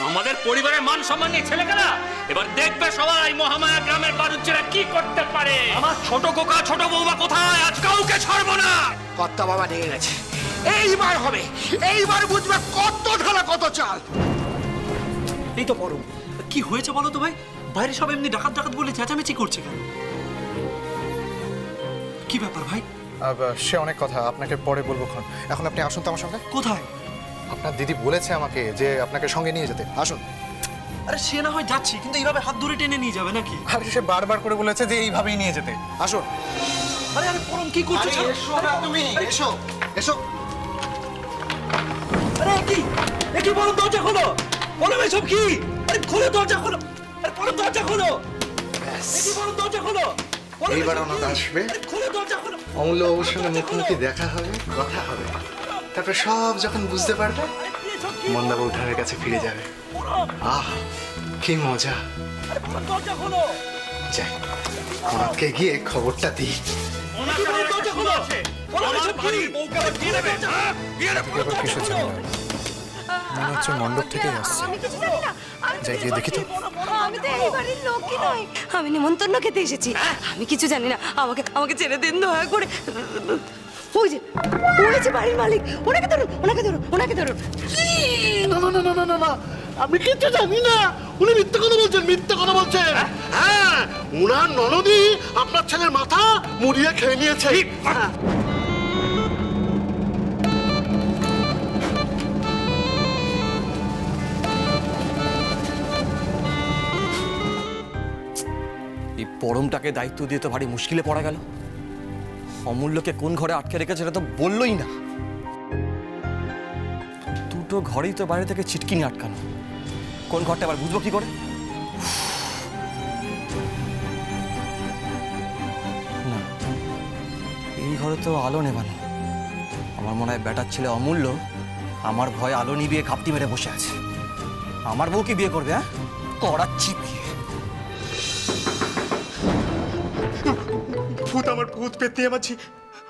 আমাদের পরিবারের মান সম্মান নিয়ে ছেলেকেরা এবার দেখবে সবাই মহামায়া গ্রামের বালুচেরা কি করতে পারে। আমার ছোট কোকা ছোট বৌমা কোথায়? আজ কাউকে ছাড়বো না। কর্তা বাবা নিয়ে গেছে, এইবার হবে, এইবার বুঝবে কত ঢালা কত চাল। এই তো পরম, কি হয়েছে বলো তো ভাই? বাইরে সব এমনি ডাকাত ডাকাত বলে চেঁচামেচি করছে কেন? কি ব্যাপার ভাই? সে অনেক কথা, আপনাকে পরে বলবো। এখন আপনি আসুন তো আমার সঙ্গে। কোথায়? আপনার দিদি বলেছে আমাকে যে আপনাকে সঙ্গে নিয়ে যেতে। আসুন। আরে সে না হয় যাচ্ছি, কিন্তু এইভাবে হাত ধরে টেনে নিয়ে যাবে নাকি? আরে সে বারবার করে বলেছে যে এইভাবেই নিয়ে যেতে। আসুন। আরে আরে পরম কি করছো? তুমি এসো এসো। আরে কি বলো, দরজা খোলো। পরম এসব কি? আরে খোলো দরজা খোলো। আরে পরম দরজা খোলো। কি বলো, দরজা খোলো। এইবার ওনাদ আসবে, খোলো দরজা খোলো। অমূল্য বাবুর সঙ্গে মুখোমুখি দেখা হবে, কথা হবে। তারপর সব যখন বুঝতে পারবে, মন্দাবা উঠানের কাছে ফিরে যাবে। আহ কি মজা। দরজা খোলো। যাই, ওনাদকে গিয়ে খবরটা দিই। দরজা খোলো। পরম এসব কি? এবার কিসের ঝামেলা? মনে হচ্ছে মণ্ডপ থেকেই আসছে। আমি কিছু জানি না। যাই গিয়ে দেখি তো। আমি তো এই বাড়ির লোকই নই, আমি নিমন্ত্রণ খেতে এসেছি। আমি কিছু জানি না, আমাকে ছেড়ে দিন দয়া করে। ওই যে বাড়ির মালিক, ওনাকে ধরুন। না না না না না না, আমি কিচ্ছু জানি না। উনি মিথ্যে কথা বলছেন। হ্যাঁ, উনার ননদই আপনার ছেলের মাথা মুড়িয়ে খেয়ে নিয়েছে। এই পরমটাকে দায়িত্ব দিয়ে তো ভারী মুশকিলে পড়া গেল। অমূল্যকে কোন ঘরে আটকে রেখেছে সেটা তো বললোই না। দুটো ঘরেই তো বাইরে থেকে ছিটকিনি আটকানো, কোন ঘরটা আবার বুঝবো কি করে? না, এই ঘরে তো আলো নেবানো। আমার মনে হয় বেটার ছেলে অমূল্য আমার ভয়ে আলো নিবিয়ে ঘাপটি মেরে বসে আছে। আমার বউ কি বিয়ে করবে? হ্যাঁ, করাচ্ছি বিয়ে। ভূত, আমার ভূত পেতে আমাছি।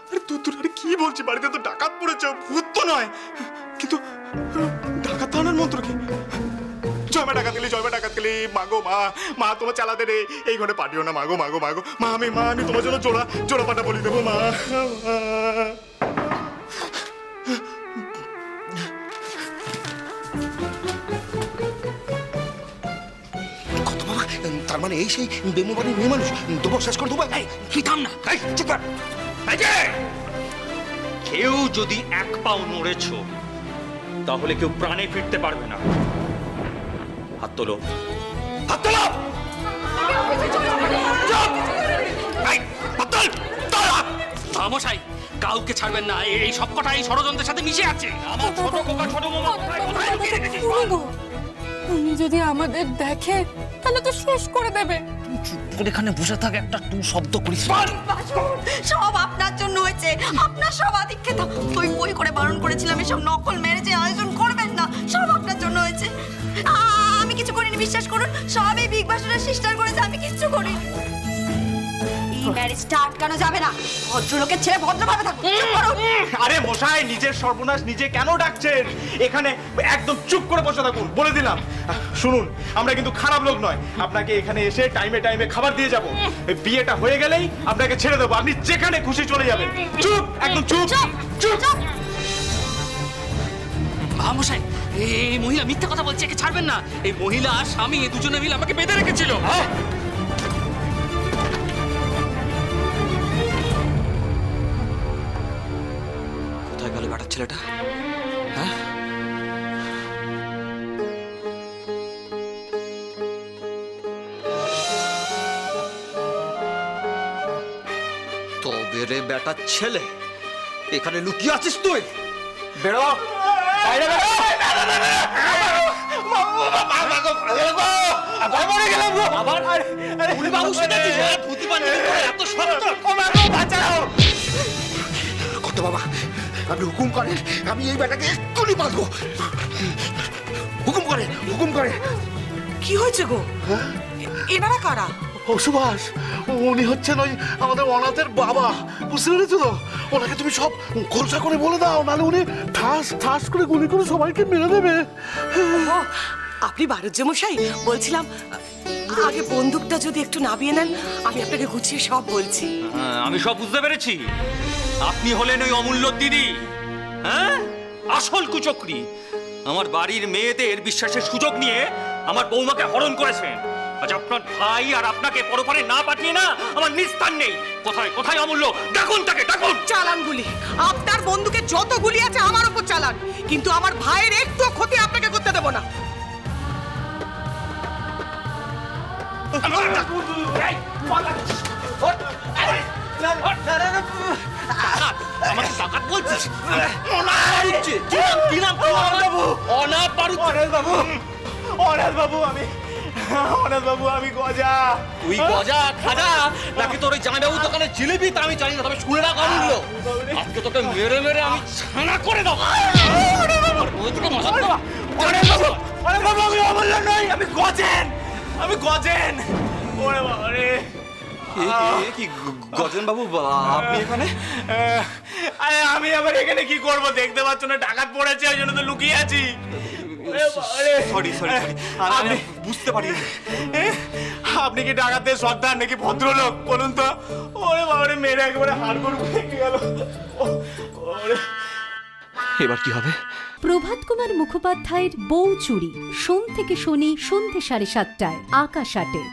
আরে তুই আরে কি বলছিস? বাড়িতে তো ডাকাত পড়েছে, ভূত তো নয়। কিন্তু ডাকাত থানার মন্ত্র কি? জয়মা ডাকাত গেলি মাগো মা তোমার চালাতে রে, এই ঘরে পাঠিও না মাগো মা আমি তোমার জন্য জোড়া পাটা বলি দেবো মা। কর্তা বাবা, তার মানে এই সেই বেমুবাড়ির মেয়ে মানুষ, দেবো শেষ করে দেবো। তুই থাম না, চুপ কর। এই যে, কেউ যদি এক পাও নড়েছ তাহলে কেউ প্রাণে ফিরতে পারবে না। হাত তোলো, হাত তোলো। মশাই, কাউকে ছাড়বেন না। এই সব কটা এই ষড়যন্ত্রের সাথে মিশে আছে। আমার ছোট কোকা ছোট বৌমা কোথায় লুকিয়ে রেখেছিস? উনি যদি আমাদের দেখে তাহলে তো শেষ করে দেবে। এখানে বসে থাক, একটা টু শব্দ করিস। সব আপনার জন্য হয়েছে, আপনার সব আধিক্যতা। ওই করে বারণ করেছিলাম এসব নকল ম্যারেজে আয়োজন করবেন না, সব আপনার জন্য হয়েছে। আমি কিছু করিনি, বিশ্বাস করুন। সব এই বিগ বাসের সিস্টার করেছে, আমি কিচ্ছু করিনি। এই ম্যারেজটা আটকানো যাবে না। ভদ্রলোকের ছেলে ভদ্রভাবে থাকুন। আরে মশাই, নিজের সর্বনাশ নিজে কেন ডাকছেন? এখানে একদম চুপ করে বসে থাকুন, বলে দিলাম। শুনুন, আমরা কিন্তু খারাপ লোক নয়। আপনাকে এখানে এসে টাইমে খাবার দিয়ে যাব। বিয়েটা হয়ে গেলেই আপনাকে ছেড়ে দেবো, আপনি যেখানে খুশি চলে যাবেন। চুপ, একদম চুপ চুপ। মশাই, এই মহিলা মিথ্যা কথা বলছে, একে ছাড়বেন না। এই মহিলা আর স্বামী দুজনে মিলে আমাকে বেঁধে রেখেছিল। কোথায় গেল বেটার ছেলেটা? হ্যাঁ, তবে রে বেটার ছেলে, এখানে লুকিয়ে আছিস তুই? বেরো, বাইরে বেরো। কর্তা বাবা, আপনি হুকুম করেন, আমি এই বেটাকে এক্ষুনি বাঁধবো। হুকুম করেন। কি হয়েছে গো? এনারা কারা? ও সুভাষ, উনি হচ্ছেন ওই আমাদের অনাথের বাবা, বুঝতে পেরেছো তো? ওনাকে তুমি সব খোলসা করে বলে দাও, নাহলে উনি ঠাস ঠাস করে গুলি করে সবাইকে মেরে দেবে। আপনি বারুজ্জমশাই বলছিলাম আগে বন্দুকটা যদি একটু নামিয়ে নেন, আমি আপনাকে গুছিয়ে সব বলছি। হ্যাঁ, আমি সব বুঝতে পেরেছি। আপনি হলেন ওই অমূল্য দিদি, হ্যাঁ, আসল কুচক্রী। আমার বাড়ির মেয়েদের বিশ্বাসের সুযোগ নিয়ে আমার বৌমাকে হরণ করেছেন। আজ আপনার ভাই আর আপনাকে পরপারে না পাঠিয়ে না আমার নিস্তার নেই। কোথায় কোথায় অমূল্য? ডাকুন তাকে, ডাকুন। চালান গুলি, আপনার বন্দুকে যত গুলি আছে আমার উপর চালান, কিন্তু আমার ভাইয়ের একটু ক্ষতি আপনাকে করতে দেব না। আমাকে ডাকাত বলছিস? অনাথ বাবু, আমি গজা। তুই গজা খাজা নাকি তোর ওই জামাইবাবুর দোকানে জিলিপি তা আমি জানি না, তবে শুনে রাখ অমূল্য, আজকে তোকে মেরে মেরে আমি ছানা করে দেবো। অনাথ বাবু, আমি অমূল্য নই, আমি গজেন, আমি গজেন। ওরে বাবা রে। কি গজেন বাবু, আপনি এখানে? আরে আমি আবার এখানে কি করব? দেখতে পাচ্ছ না ডাকাত পড়েছে, ওই জন্য তো লুকিয়ে আছি। সরি সরি, আমি বুঝতে পারি। আপনি কি ডাকাতের সর্দার নাকি ভদ্রলোক বলুন তো? ওরে বাবা রে, মেরে একেবারে হাড়গোড় ভেঙে গেল। ওরে, এবার কি হবে? প্রভাত কুমার মুখোপাধ্যায়ের বউ চুরি, সোম থেকে শনি সন্ধ্যে 7:30টায় আকাশ 8-এ।